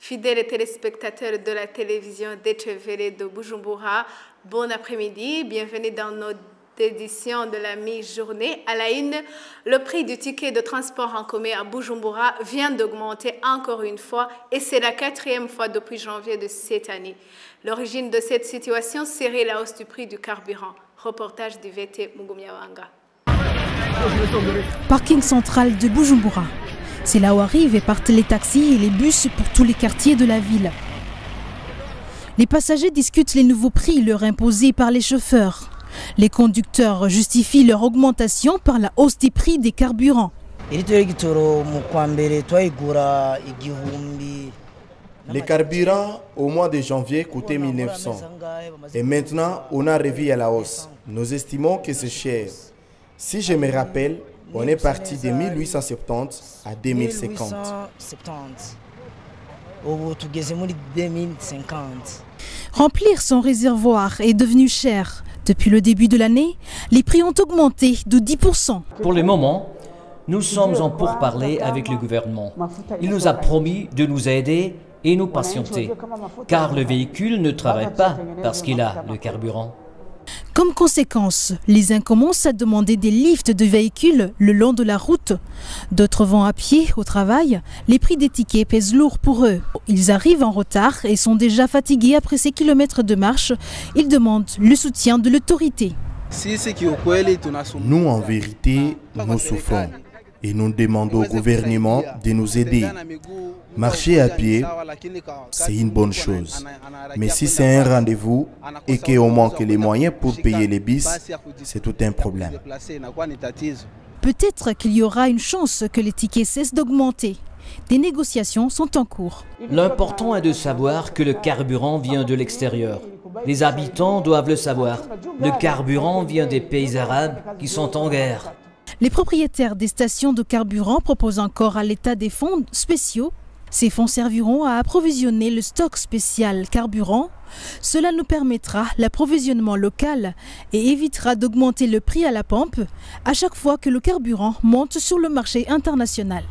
Fidèles téléspectateurs de la télévision DTV de Bujumbura, bon après-midi, bienvenue dans notre édition de la mi-journée. À la une, le prix du ticket de transport en commun à Bujumbura vient d'augmenter encore une fois et c'est la 4e fois depuis janvier de cette année. L'origine de cette situation serait la hausse du prix du carburant. Reportage du VT Mugumiawanga. Parking central de Bujumbura. C'est là où arrivent et partent les taxis et les bus pour tous les quartiers de la ville. Les passagers discutent les nouveaux prix leur imposés par les chauffeurs. Les conducteurs justifient leur augmentation par la hausse des prix des carburants. Les carburants au mois de janvier coûtaient 1900 et maintenant on a revu à la hausse. Nous estimons que c'est cher. Si je me rappelle, on est parti de 1870 à 2050. Remplir son réservoir est devenu cher. Depuis le début de l'année, les prix ont augmenté de 10%. Pour le moment, nous sommes en pourparlers avec le gouvernement. Il nous a promis de nous aider et nous patienter, car le véhicule ne travaille pas parce qu'il a le carburant. Comme conséquence, les uns commencent à demander des lifts de véhicules le long de la route. D'autres vont à pied au travail. Les prix des tickets pèsent lourd pour eux. Ils arrivent en retard et sont déjà fatigués après ces kilomètres de marche. Ils demandent le soutien de l'autorité. Nous, en vérité, nous souffrons et nous demandons au gouvernement de nous aider. Marcher à pied, c'est une bonne chose. Mais si c'est un rendez-vous et qu'on manque les moyens pour payer les bus, c'est tout un problème. Peut-être qu'il y aura une chance que les tickets cessent d'augmenter. Des négociations sont en cours. L'important est de savoir que le carburant vient de l'extérieur. Les habitants doivent le savoir. Le carburant vient des pays arabes qui sont en guerre. Les propriétaires des stations de carburant proposent encore à l'État des fonds spéciaux. Ces fonds serviront à approvisionner le stock spécial carburant. Cela nous permettra l'approvisionnement local et évitera d'augmenter le prix à la pompe à chaque fois que le carburant monte sur le marché international.